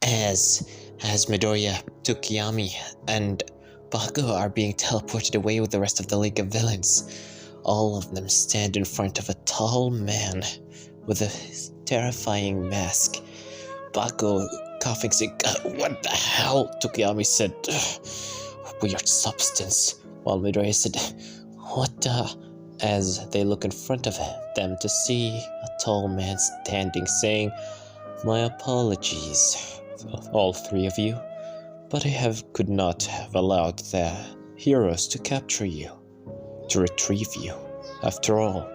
as Midoriya, Tsukiyami, and Bakugo are being teleported away with the rest of the League of Villains. All of them stand in front of a tall man with a terrifying mask. Bakugo coughing, saying, "What the hell?" Tsukiyami said, "Weird substance," while Midoriya said, "What the?" As they look in front of them to see a tall man standing, saying, "My apologies, all three of you, but I could not have allowed the heroes to capture you, to retrieve you. After all,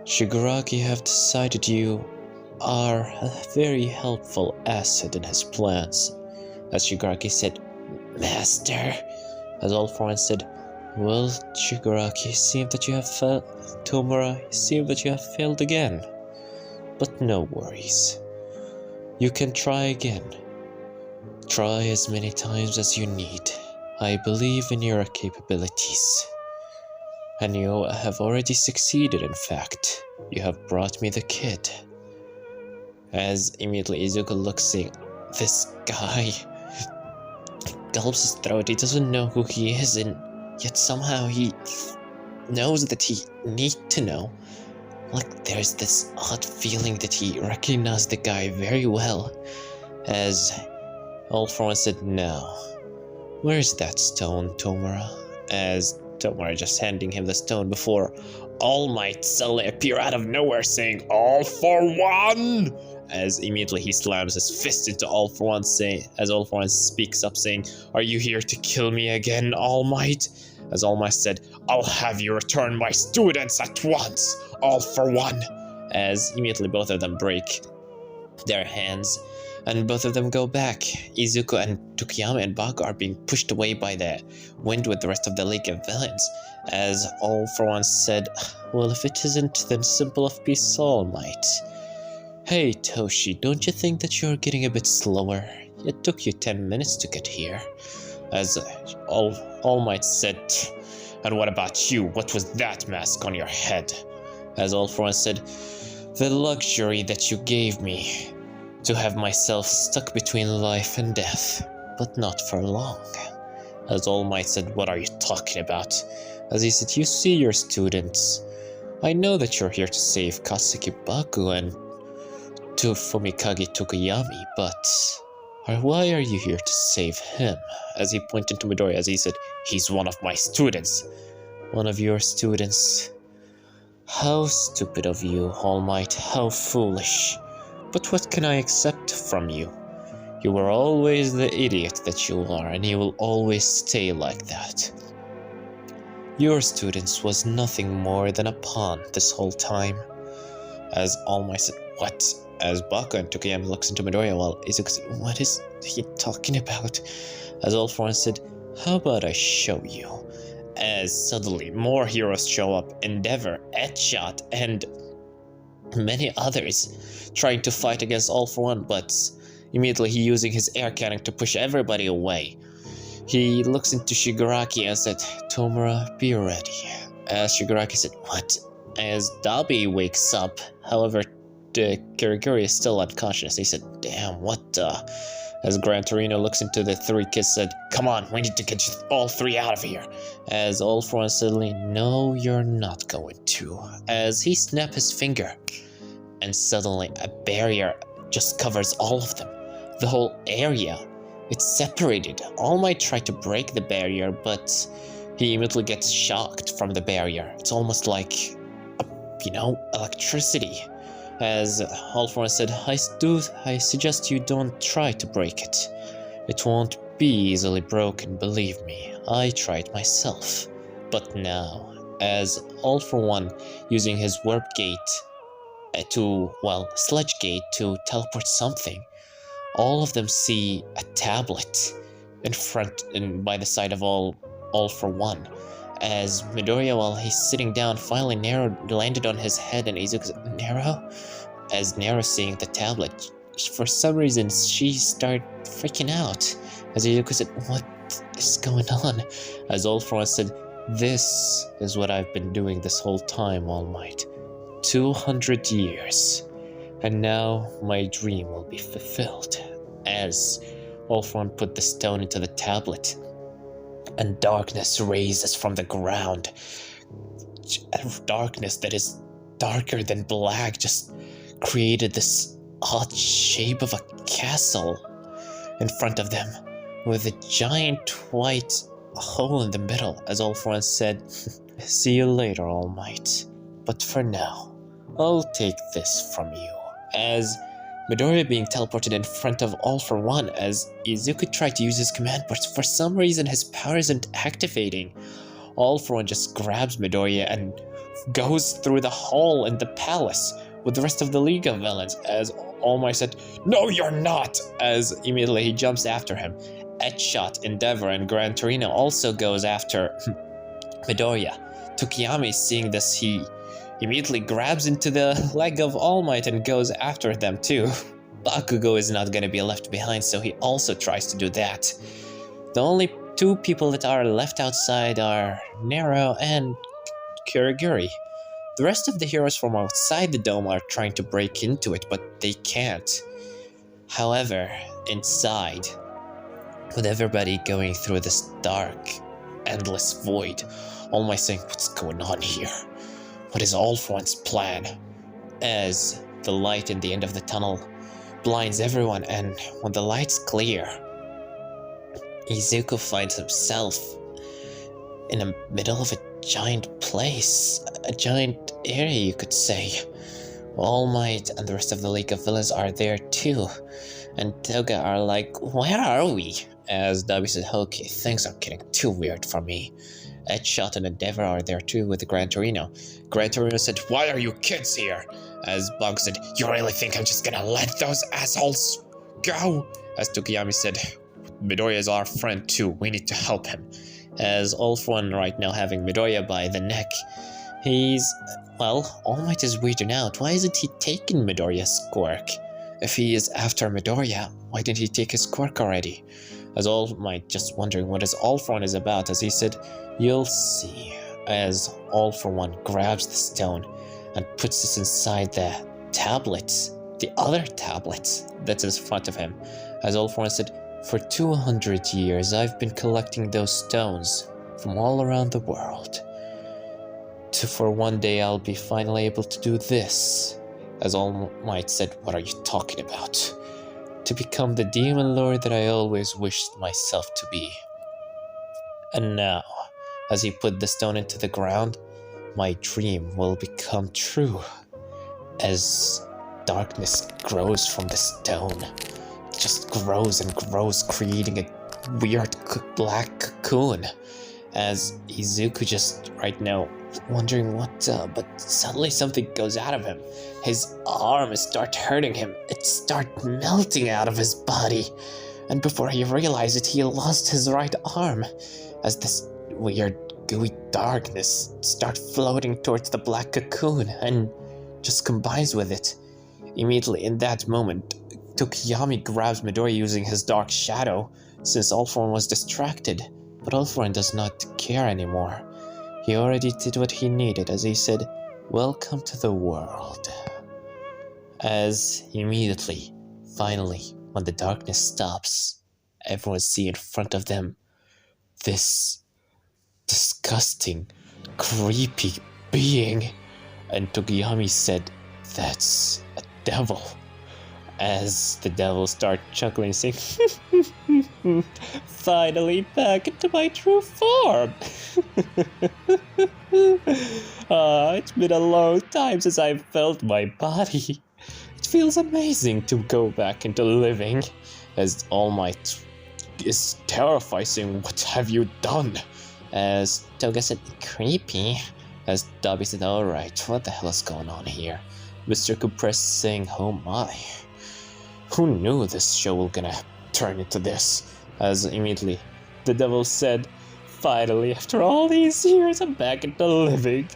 Shigaraki have decided you are a very helpful asset in his plans." As Shigaraki said, "Master," as all for one said, "Well, Shigaraki, it seems that you have failed. Tomura, it seems that you have failed again. But no worries. You can try again. Try as many times as you need. I believe in your capabilities. And you have already succeeded, in fact. You have brought me the kid." As immediately Izuku looks, saying, "This guy," gulps his throat. He doesn't know who he is, and yet somehow he knows that he needs to know. Like, there's this odd feeling that he recognized the guy very well. As All For One said, "Now, where's that stone, Tomura?" As Tomura just handing him the stone before All Might suddenly appear out of nowhere, saying, "All for one!" As immediately he slams his fist into All For One, saying, as All For One speaks up, saying, "Are you here to kill me again, All Might?" As All Might said, "I'll have you return my students at once, All For One!" As immediately both of them break their hands, and both of them go back. Izuku and Tsukiyami and Bakugo are being pushed away by the wind with the rest of the League of Villains. As All For One said, "Well, if it isn't, then simple of peace, All Might. Hey, Toshi, don't you think that you're getting a bit slower? It took you 10 minutes to get here." As All Might said, "And what about you? What was that mask on your head?" As All For One said, "The luxury that you gave me to have myself stuck between life and death, but not for long." As All Might said, "What are you talking about?" As he said, "You see your students. I know that you're here to save Kaseki Baku and to Fumikage Tokuyami, but why are you here to save him?" As he pointed to Midoriya, as he said, "He's one of my students." "One of your students? How stupid of you, All Might, how foolish. But what can I accept from you? You were always the idiot that you are, and you will always stay like that. Your students was nothing more than a pawn this whole time." As All Might said, "What?" As Bakugo and Tokuyami looks into Midoriya, while Izuku said, "What is he talking about?" As All For One said, "How about I show you?" As suddenly more heroes show up, Endeavor, Edgeshot, and many others trying to fight against All For One, but immediately he using his air cannon to push everybody away. He looks into Shigaraki and said, "Tomura, be ready." As Shigaraki said, "What?" As Dabi wakes up, however, Kirigiri is still unconscious. He said, "Damn, what the?" As Gran Torino looks into the three kids, said, "Come on, we need to get all three out of here." As All For One suddenly, "No, you're not going to." As he snapped his finger, and suddenly a barrier just covers all of them. The whole area, it's separated. All Might try to break the barrier, but he immediately gets shocked from the barrier. It's almost like, electricity. As All For One said, I suggest you don't try to break it. It won't be easily broken, believe me. I tried myself. But now, as All For One using his warp gate sledge gate to teleport something, all of them see a tablet in front and by the side of All For One. As Midoriya, while he's sitting down, finally Nero landed on his head, and Izuku said, "Nero?" As Nero seeing the tablet, for some reason she started freaking out. As Izuku said, "What is going on?" As All For One said, "This is what I've been doing this whole time, All Might. 200 years. And now my dream will be fulfilled." as All for One put the stone into the tablet, and darkness raises from the ground. Darkness that is darker than black just created this odd shape of a castle in front of them, with a giant white hole in the middle, as All for One said, "See you later, All Might. But for now, I'll take this from you." As Midoriya being teleported in front of All for One, as Izuku tried to use his command, but for some reason his power isn't activating. All for One just grabs Midoriya and goes through the hole in the palace with the rest of the League of Villains, as All Might said, "No, you're not!" As immediately he jumps after him. Edgeshot, Endeavor, and Gran Torino also goes after Midoriya. Tokiyami, seeing this, he immediately grabs into the leg of All Might and goes after them too. Bakugo is not going to be left behind, so he also tries to do that. The only two people that are left outside are Nero and Kurogiri. The rest of the heroes from outside the dome are trying to break into it, but they can't. However, inside, with everybody going through this dark, endless void, All Might saying, "What's going on here? What is All for One's plan?" As the light in the end of the tunnel blinds everyone, and when the lights clear, Izuku finds himself in the middle of a giant place, a giant area, you could say. All Might and the rest of the League of Villains are there too, and Toga are like, "Where are we?" As Dabi said, "Okay, things are getting too weird for me." Edgeshot and Endeavor are there too with Gran Torino. Gran Torino said, "Why are you kids here?" As Bug said, "You really think I'm just gonna let those assholes go?" As Tokiyami said, "Midoriya is our friend too, we need to help him." As All for One right now having Midoriya by the neck, All Might is weirding out. Why isn't he taking Midoriya's quirk? If he is after Midoriya, why didn't he take his quirk already? As All Might just wondering what is All for One is about, as he said, "You'll see." As All for One grabs the stone and puts this inside the tablet, the other tablet that's in front of him. As All for One said, "For 200 years I've been collecting those stones from all around the world. For one day I'll be finally able to do this." As All Might said, "What are you talking about?" "To become the demon lord that I always wished myself to be." And now, as he put the stone into the ground, my dream will become true. As darkness grows from the stone, it just grows and grows, creating a weird black cocoon. As Izuku just right now wondering but suddenly something goes out of him. His arm starts hurting him. It starts melting out of his body. And before he realized it, he lost his right arm. As this weird gooey darkness starts floating towards the black cocoon and just combines with it. Immediately in that moment, Tokiyami grabs Midoriya using his dark shadow, since All for One was distracted. But All for One does not care anymore. He already did what he needed, as he said, "Welcome to the world." As immediately, finally, when the darkness stops, everyone sees in front of them this disgusting, creepy being. And Tokiyami said, "That's a devil." As the devil starts chuckling, saying, "Finally back into my true form." It's been a long time since I've felt my body. It feels amazing to go back into living. As All Might is terrified, saying, "What have you done?" As Toga said, "Creepy." As Dabi said, "Alright, what the hell is going on here?" Mr. Compress saying, "Oh my. Who knew this show was gonna turn into this?" As immediately the devil said, "Finally, after all these years, I'm back into living."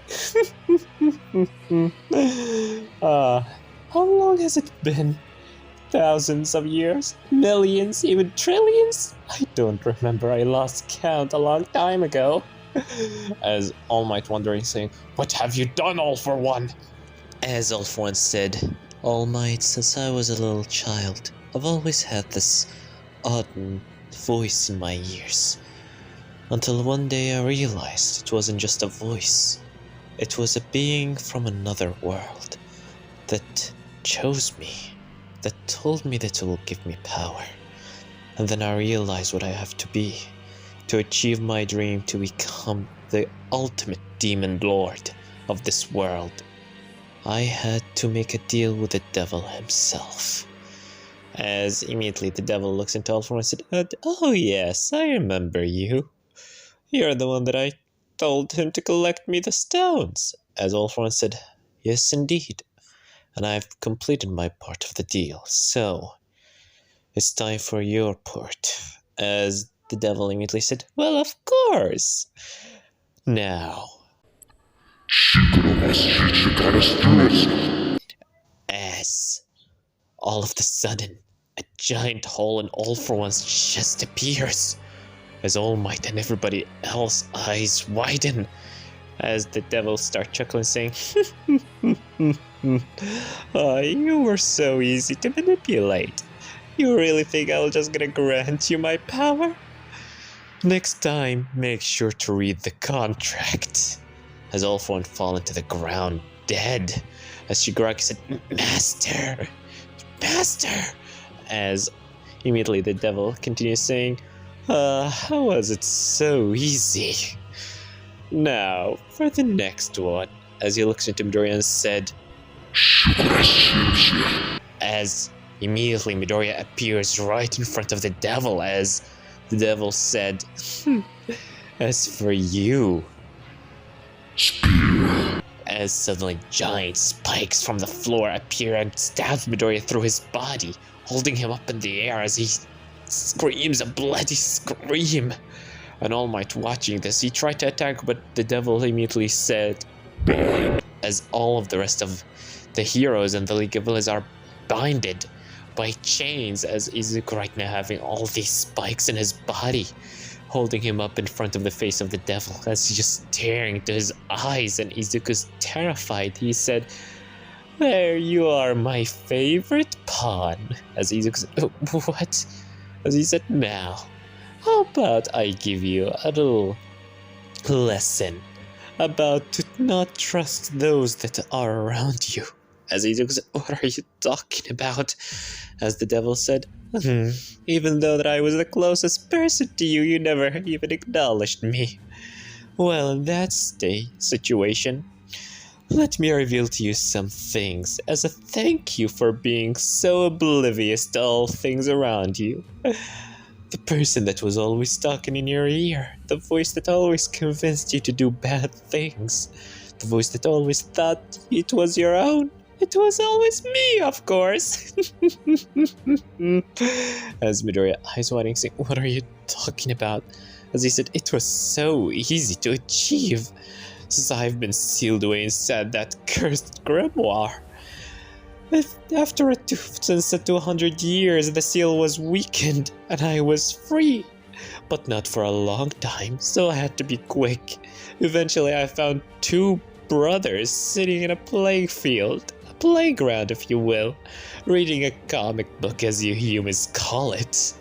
How long has it been? Thousands of years? Millions? Even trillions? I don't remember. I lost count a long time ago. As All Might wondering, saying, "What have you done, All for One?" As All for One said, "All Might, since I was a little child, I've always had this odd voice in my ears. Until one day I realized it wasn't just a voice. It was a being from another world that chose me, that told me that it will give me power. And then I realized what I have to be, to achieve my dream to become the ultimate demon lord of this world. I had to make a deal with the devil himself. As immediately the devil looks into All For One and said, "Oh yes, I remember you. You're the one that I told him to collect me the stones." As All For One said, "Yes indeed, and I've completed my part of the deal, so it's time for your part." As the devil immediately said, "Well, of course. Now." As all of a sudden, a giant hole in All For One's chest appears, as All Might and everybody else's eyes widen, as the devil starts chuckling, saying, "Oh, you were so easy to manipulate. You really think I'm just gonna grant you my power? Next time, make sure to read the contract." As All For One fallen to the ground, dead, as Shigaraki said, "Master! Master!" As immediately the devil continues saying, "How was it so easy? Now, for the next one," as he looks into Midoriya and said, as immediately Midoriya appears right in front of the devil, as the devil said, "As for you," as suddenly giant spikes from the floor appear and stab Midoriya through his body, holding him up in the air as he screams a bloody scream. And All Might watching this, he tried to attack, but the devil immediately said, as all of the rest of the heroes in the League of Villains are binded by chains, as Izuku right now having all these spikes in his body, holding him up in front of the face of the devil, as he's just staring into his eyes, and Izuku's terrified. He said, "There you are, my favorite pawn." As Izuku said, "What?" As he said, "Now, how about I give you a little lesson about to not trust those that are around you?" As Izuku said, "What are you talking about?" As the devil said, "Even though that I was the closest person to you, you never even acknowledged me. Well, in that situation, let me reveal to you some things as a thank you for being so oblivious to all things around you. The person that was always talking in your ear, the voice that always convinced you to do bad things, the voice that always thought it was your own. It was always me, of course." As Midoriya, eyes widening, saying, "What are you talking about?" As he said, "It was so easy to achieve, since I've been sealed away inside that cursed grimoire. After since 200 years, the seal was weakened, and I was free. But not for a long time, so I had to be quick. Eventually, I found two brothers sitting in a playground, if you will, reading a comic book, as you humans call it.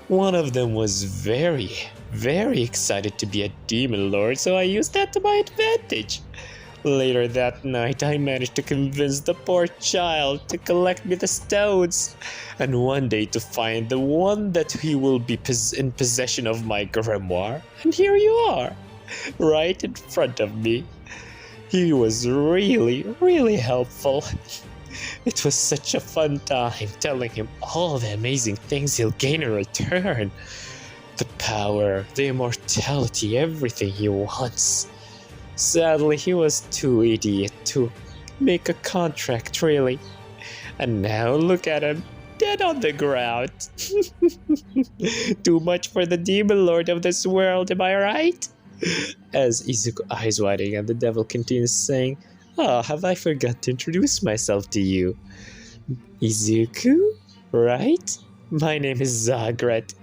One of them was very, very excited to be a demon lord, so I used that to my advantage. Later that night, I managed to convince the poor child to collect me the stones, and one day to find the one that he will be in possession of my grimoire. And here you are, right in front of me. He was really, really helpful. It was such a fun time telling him all the amazing things he'll gain in return. The power, the immortality, everything he wants. Sadly, he was too idiot to make a contract, really. And now look at him, dead on the ground. Too much for the demon lord of this world, am I right?" As Izuku eyes widening, and the devil continues saying, "Oh, have I forgot to introduce myself to you? Izuku, right? My name is Zagret.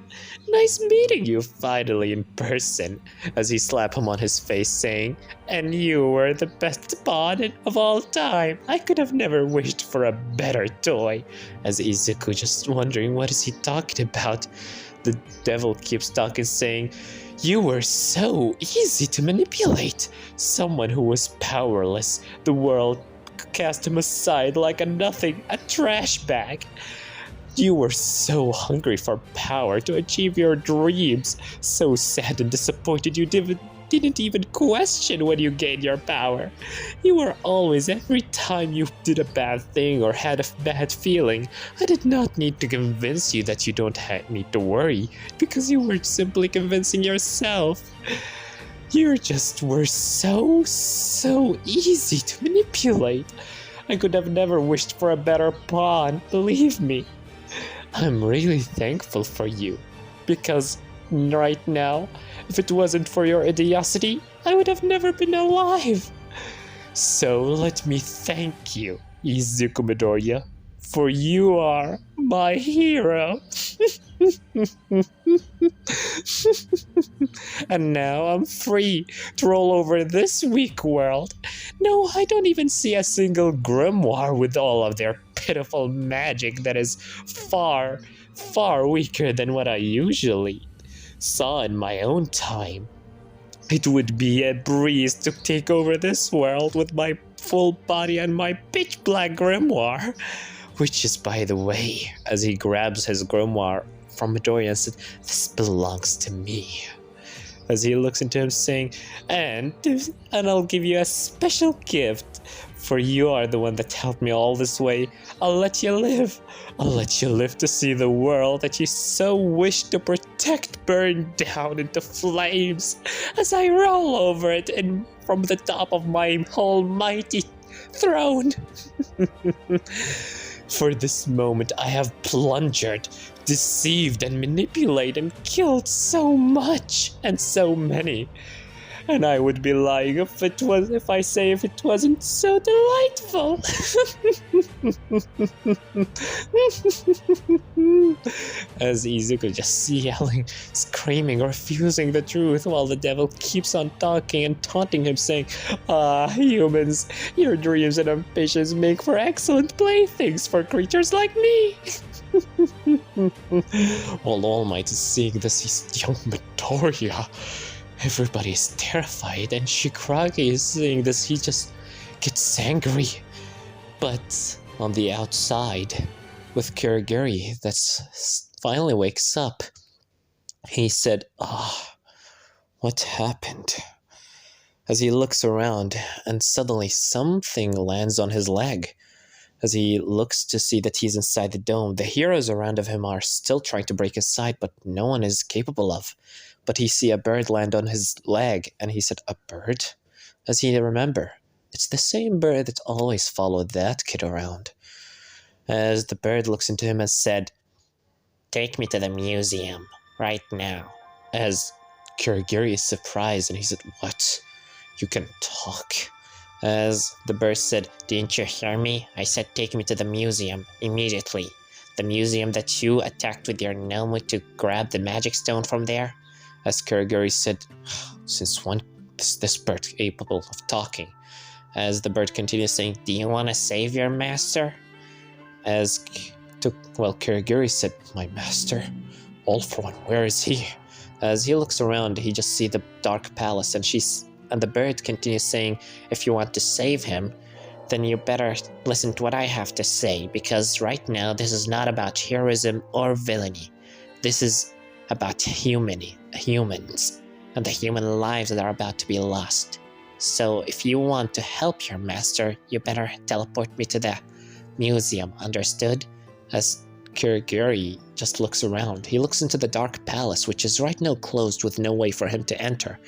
Nice meeting you finally in person, as he slapped him on his face, saying, and you were the best pawn of all time. I could have never wished for a better toy. As Izuku just wondering what is he talking about. The devil keeps talking, saying, you were so easy to manipulate. Someone who was powerless. The world cast him aside like a nothing, a trash bag. You were so hungry for power to achieve your dreams, so sad and disappointed you didn't even question when you gained your power. You were always, every time you did a bad thing or had a bad feeling, I did not need to convince you that you don't need to worry, because you were simply convincing yourself. You just were so easy to manipulate. I could have never wished for a better pawn, believe me. I'm really thankful for you, because right now, if it wasn't for your idiocy, I would have never been alive. So let me thank you, Izuku Midoriya, for you are my hero. And now I'm free to roll over this weak world. No, I don't even see a single grimoire with all of their pitiful magic that is far weaker than what I usually saw in my own time. It would be a breeze to take over this world with my full body and my pitch black grimoire. Which is, by the way, as he grabs his grimoire from Midoriya and said, this belongs to me. As he looks into him saying, and I'll give you a special gift, for you are the one that helped me all this way. I'll let you live. I'll let you live to see the world that you so wish to protect burn down into flames as I roll over it and from the top of my almighty throne. For this moment I have plundered, deceived and manipulated and killed so much and so many. And I would be lying if it wasn't so delightful. As Izuku just yelling, screaming, refusing the truth, while the devil keeps on talking and taunting him, saying, humans, your dreams and ambitions make for excellent playthings for creatures like me. While All Might is seeing this, he's young Midoriya. Everybody is terrified, and Shigaraki is seeing this. He just gets angry. But on the outside, with Kurogiri that finally wakes up, he said, what happened? As he looks around, and suddenly something lands on his leg. As he looks to see that he's inside the dome, the heroes around of him are still trying to break inside, but no one is capable of. But he see a bird land on his leg, and he said, a bird? As he remember, it's the same bird that always followed that kid around. As the bird looks into him and said, take me to the museum, right now. As Kurogiri is surprised, and he said, what? You can talk? As the bird said, didn't you hear me? I said take me to the museum, immediately. The museum that you attacked with your Nomu to grab the magic stone from there? As Kurogiri said, since when is this bird capable of talking? As the bird continues saying, do you want to save your master? As Kurogiri said, my master? All for one, where is he? As he looks around, he just sees the dark palace, and the bird continues saying, if you want to save him, then you better listen to what I have to say, because right now this is not about heroism or villainy. This is about humans, and the human lives that are about to be lost. So if you want to help your master, you better teleport me to the museum, understood? As Kurogiri just looks around, he looks into the dark palace, which is right now closed with no way for him to enter.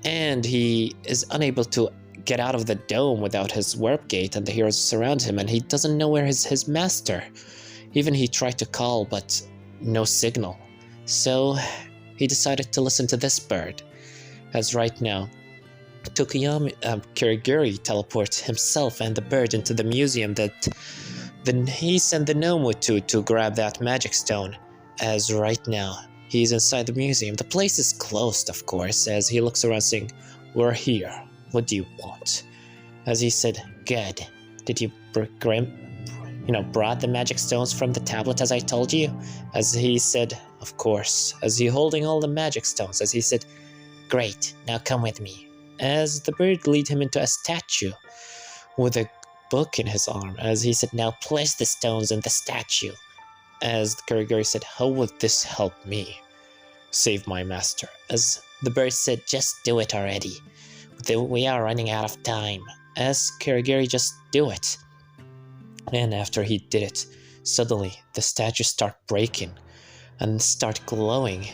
And he is unable to get out of the dome without his warp gate, and the heroes surround him, and he doesn't know where his master. Even he tried to call, but no signal. So he decided to listen to this bird. As right now, Kurogiri teleports himself and the bird into the museum that he sent the Nomu to grab that magic stone. as right now, he's inside the museum. The place is closed, of course, as he looks around saying, "We're here. What do you want?" As he said, "Good. Did you brought the magic stones from the tablet as I told you?" As he said, "Of course." As he holding all the magic stones, as he said, "Great, now come with me." As the bird lead him into a statue with a book in his arm, as he said, "Now place the stones in the statue." As the Kurogiri said, "How would this help me save my master?" As the bird said, "Just do it already. We are running out of time." As Kurogiri, "Just do it." And after he did it, suddenly the statues start breaking and start glowing.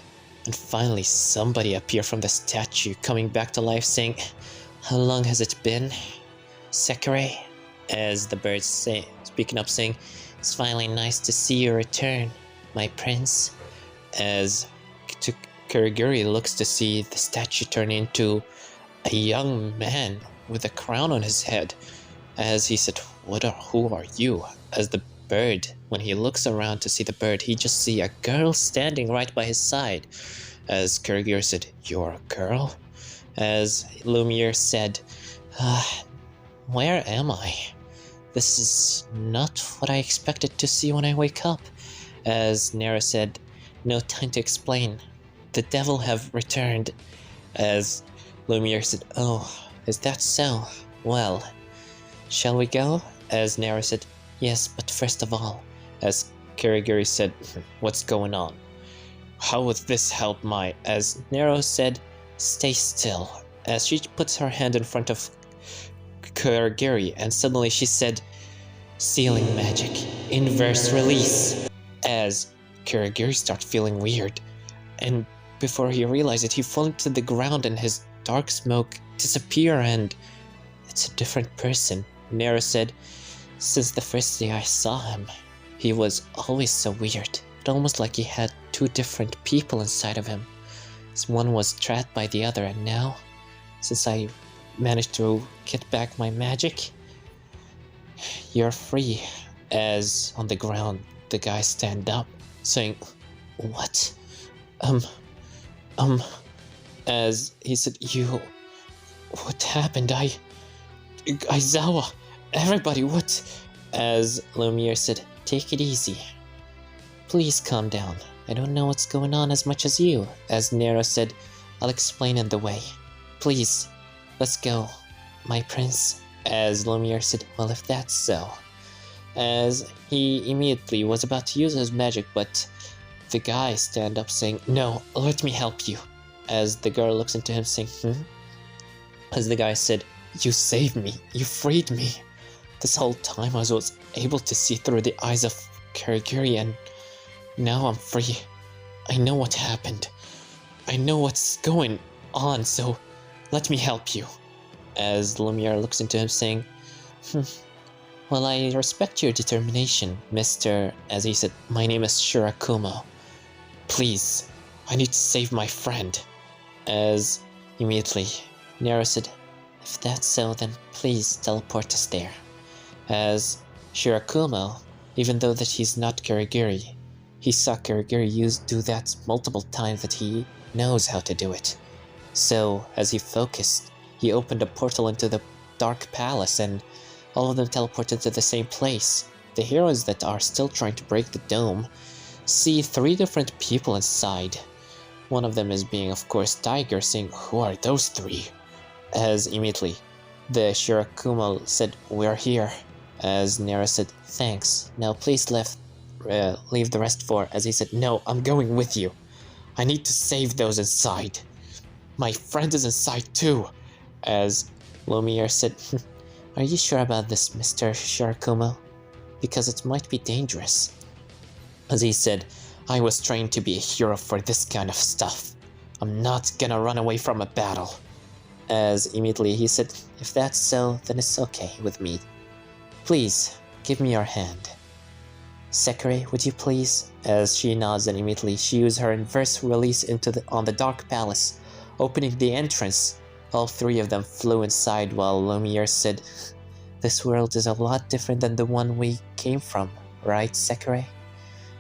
And finally somebody appeared from the statue, coming back to life, saying, "How long has it been, Sekirei?" As the bird speaking up, saying, "It's finally nice to see you return, my prince." As Kurogiri looks to see the statue turn into a young man with a crown on his head. As he said, who are you?" As the bird, when he looks around to see the bird, he just see a girl standing right by his side. As Kurogiri said, "You're a girl?" As Lumiere said, "Where am I? This is not what I expected to see when I wake up." As Nera said, "No time to explain. The devil have returned." As Lumiere said, "Oh, is that so? Well, shall we go?" As Nera said, "Yes, but first of all." As Kurogiri said, "What's going on? How would this help my..." As Nero said, "Stay still." As she puts her hand in front of Kurogiri, and suddenly she said, "Sealing magic, inverse release." As Kurogiri starts feeling weird, and before he realized it, he fell to the ground and his dark smoke disappear, and it's a different person. Nera said, "Since the first day I saw him, he was always so weird. It almost like he had two different people inside of him. One was trapped by the other, and now, since I managed to get back my magic, you're free." As on the ground, the guy stand up, saying, "What? As he said, what happened? Aizawa, everybody, what?" As Lumiere said, "Take it easy. Please calm down. I don't know what's going on as much as you." As Nero said, "I'll explain in the way. Please, let's go, my prince." As Lumiere said, "Well, if that's so." As he immediately was about to use his magic, but the guy stand up saying, "No, let me help you." As the girl looks into him saying, As the guy said, "You saved me. You freed me. This whole time I was able to see through the eyes of Kurogiri, and now I'm free. I know what happened. I know what's going on, so let me help you." As Lumiere looks into him saying, "Well, I respect your determination, Mr. As he said, "My name is Shirakumo. Please, I need to save my friend." As immediately, Nero said, "If that's so, then please teleport us there." As Shirakumo, even though that he's not Kurogiri, he saw Kurogiri do that multiple times, that he knows how to do it. So, as he focused, he opened a portal into the Dark Palace, and all of them teleported to the same place. The heroes that are still trying to break the dome see 3 different people inside. One of them is being, of course, Tiger, saying, "Who are those 3? As immediately, the Shirakumo said, "We're here." As Nera said, "Thanks. Now please leave the rest for..." As he said, "No, I'm going with you. I need to save those inside. My friend is inside too." As Lumiere said, "Are you sure about this, Mr. Shirakumo? Because it might be dangerous." As he said, "I was trained to be a hero for this kind of stuff. I'm not gonna run away from a battle." As immediately he said, "If that's so, then it's okay with me. Please, give me your hand. Sekirei, would you please?" As she nods, and immediately she used her inverse release on the Dark Palace, opening the entrance. All 3 of them flew inside, while Lumiere said, "This world is a lot different than the one we came from, right, Sekirei?"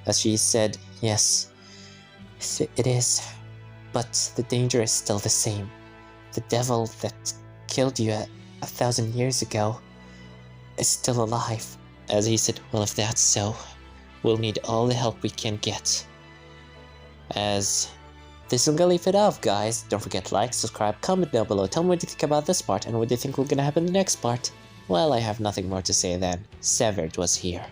As she said, "Yes, Yes, it is. But the danger is still the same. The devil that killed you 1,000 years ago is still alive. As he said, well, if that's so, we'll need all the help we can get. As this is gonna leave it off, guys. Don't forget to like, subscribe, comment down below. Tell me what you think about this part and what you think will gonna happen in the next part. Well, I have nothing more to say then. Severed was here.